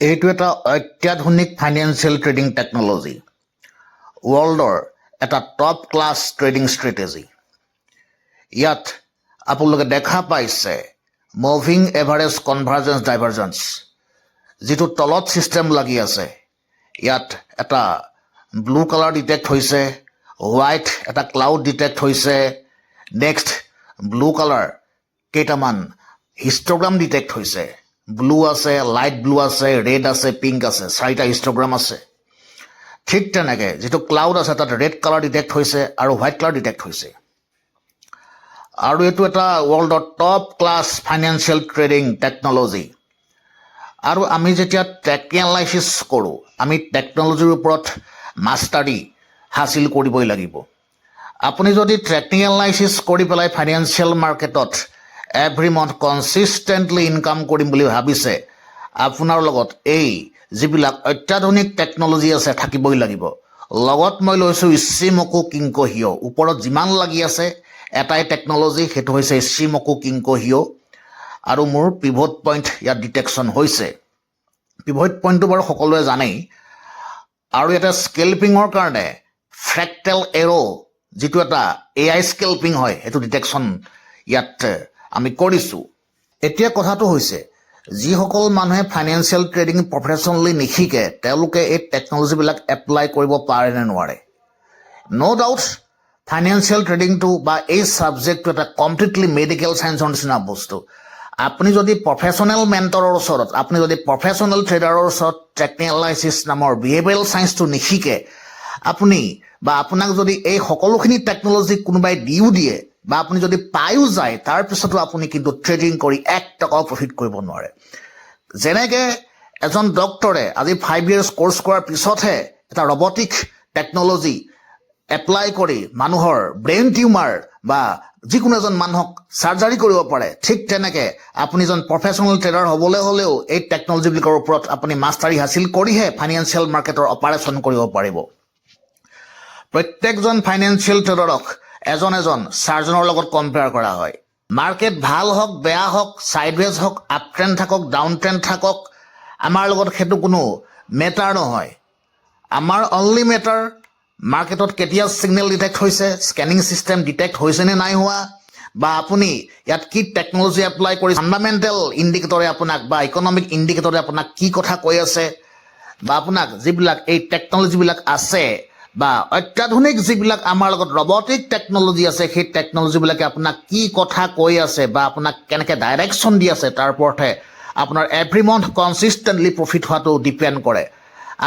এইটো এটা অত্যাধুনিক ফাইনেন্সিয়েল ট্ৰেডিং টেকন'লজি, ৱৰ্ল্ডৰ এটা টপ ক্লাছ ট্ৰেডিং ষ্ট্ৰেটেজি। ইয়াত আপোনালোকে দেখা পাইছে মুভিং এভাৰেজ কনভাৰ্জেন্স ডাইভাৰ্জেন্স, যিটো তলত ছিষ্টেম লাগি আছে। ইয়াত এটা ব্লু কালাৰ ডিটেক্ট হৈছে, হোৱাইট এটা ক্লাউড ডিটেক্ট হৈছে, নেক্সট ব্লু কালাৰ কেইটামান হিষ্টগ্ৰাম ডিটেক্ট হৈছে। ব্লু আছে, লাইট ব্লু আছে, ৰেড আছে, পিংক আছে, 4টা হিষ্টগ্ৰাম আছে। ঠিক তেনেকৈ যিটো ক্লাউড আছে তাত ৰেড কালাৰ ডিটেক্ট হৈছে আৰু হোৱাইট কালাৰ ডিটেক্ট হৈছে। আৰু এইটো এটা ৱৰ্ল্ডৰ top class financial trading technology. আৰু আমি যেতিয়া টেকনিকেল এনালাইচিছ কৰোঁ, আমি টেকন'লজিৰ ওপৰত মাষ্টাৰী হাচিল কৰিবই লাগিব। আপুনি যদি টেকনিকেল এনালাইচিছ কৰি পেলাই ফাইনেন্সিয়েল মাৰ্কেটত এভৰি মান্থ কনচিষ্টেণ্টলি ইনকাম কৰিম বুলি ভাবিছে, আপোনাৰ লগত এই যিবিলাক অত্যাধুনিক টেকন'লজি আছে থাকিবই লাগিব। লগত মই লৈছোঁ ইচিমকু কিংকো হিঅ'। ওপৰত যিমান লাগি আছে এটাই টেকন'লজি, সেইটো হৈছে ইচিমকু কিংকো হিঅ'। আৰু মোৰ পিভট পইণ্ট ইয়াত ডিটেকশ্যন হৈছে। পিভট পইণ্টটো বাৰু সকলোৱে জানেই। আৰু এটা স্কেলপিঙৰ কাৰণে ফ্ৰেক্টেল এৰ', যিটো এটা AI স্কেলপিং হয়, সেইটো ডিটেকশ্যন ইয়াত আমি কৰিছোঁ। এতিয়া কথাটো হৈছে, যিসকল মানুহে ফাইনেন্সিয়েল ট্ৰেডিং প্ৰফেশ্যনেলি নিশিকে তেওঁলোকে এই টেকন'লজিবিলাক এপ্লাই কৰিব পাৰে নে নোৱাৰে। ন' ডাউট ফাইনেন্সিয়েল ট্ৰেডিংটো বা এই ছাবজেক্টটো এটা কমপ্লিটলি মেডিকেল ছায়েন্সৰ নিচিনা বস্তু। আপুনি যদি প্ৰফেশ্যনেল মেণ্টৰৰ ওচৰত, আপুনি যদি প্ৰফেশ্যনেল ট্ৰেডাৰৰ ওচৰত টেকনিকেল এনালাইচিছ নামৰ বিহেভিয়েৰেল ছায়েন্সটো নিশিকে, আপুনি বা আপোনাক যদি এই সকলোখিনি টেকন'লজি কোনোবাই দিও দিয়ে বা আপুনি যদি পায়ো যায়, তাৰপিছতো আপুনি কিন্তু ট্ৰেডিং কৰি 1 টকাও প্ৰফিট কৰিব নোৱাৰে। যেনেকৈ এজন ডক্টৰে আজি 5 years কোৰ্চ কৰাৰ পিছতহে এটা ৰবটিক টেকন'লজি এপ্লাই কৰি মানুহৰ ব্ৰেইন টিউমাৰ বা যিকোনো এজন মানুহক চাৰ্জাৰী কৰিব পাৰে, ঠিক তেনেকৈ আপুনি এজন প্ৰফেশ্যনেল ট্ৰেডাৰ হ'বলৈ হ'লেও এই টেকন'লজিবিলাকৰ ওপৰত আপুনি মাষ্টাৰী হাচিল কৰিহে ফাইনেন্সিয়েল মাৰ্কেটৰ অপাৰেশ্যন কৰিব পাৰিব। প্ৰত্যেকজন ফাইনেন্সিয়েল ট্ৰেডাৰক এজন চাৰ্জনৰ লগত কম্পেয়াৰ কৰা হয়। মাৰ্কেট ভাল হওক, বেয়া হওক, ছাইডৱেজ হওক, আপ ট্ৰেণ্ড থাকক, ডাউন ট্ৰেণ্ড থাকক, আমাৰ লগত সেইটো কোনো মেটাৰ নহয়। আমাৰ অনলি মেটাৰ মাৰ্কেটত কেতিয়া ছিগনেল ডিটেক্ট হৈছে, স্কেনিং ছিষ্টেম ডিটেক্ট হৈছে নে নাই হোৱা, বা আপুনি ইয়াত কি টেকন'লজি এপ্লাই কৰি ফাণ্ডামেণ্টেল ইণ্ডিকেটৰে আপোনাক বা ইকনমিক ইণ্ডিকেটৰে আপোনাক কি কথা কৈ আছে, বা আপোনাক যিবিলাক এই টেকন'লজিবিলাক আছে বা অত্যাধুনিক যিবিলাক আমাৰ লগত ৰবটিক টেকন'লজি আছে, সেই টেকন'লজিবিলাকে আপোনাক কি কথা কৈ আছে বা আপোনাক কেনেকৈ ডাইৰেকশ্যন দি আছে, তাৰ ওপৰতহে আপোনাৰ এভৰি মান্থ কনচিষ্টেণ্টলি প্ৰফিট হোৱাটো ডিপেণ্ড কৰে।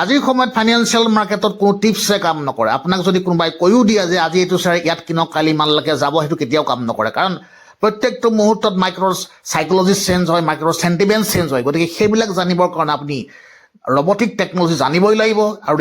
আজিৰ সময়ত ফাইনেন্সিয়েল মাৰ্কেটত কোনো টিপছে কাম নকৰে। আপোনাক যদি কোনোবাই কৈও দিয়ে যে আজি এইটো শ্বেয়াৰ ইয়াত কিনক, কালি ইমানলৈকে যাব, সেইটো কেতিয়াও কাম নকৰে। কাৰণ প্ৰত্যেকটো মুহূৰ্তত মাৰ্কেটৰ চাইক'লজি চেঞ্জ হয়, মাৰ্কেটৰ চেণ্টিমেণ্ট চেঞ্জ হয়। গতিকে সেইবিলাক জানিবৰ কাৰণে আপুনি ৰবটিক টেকন'লজি জানিবই লাগিব। আৰু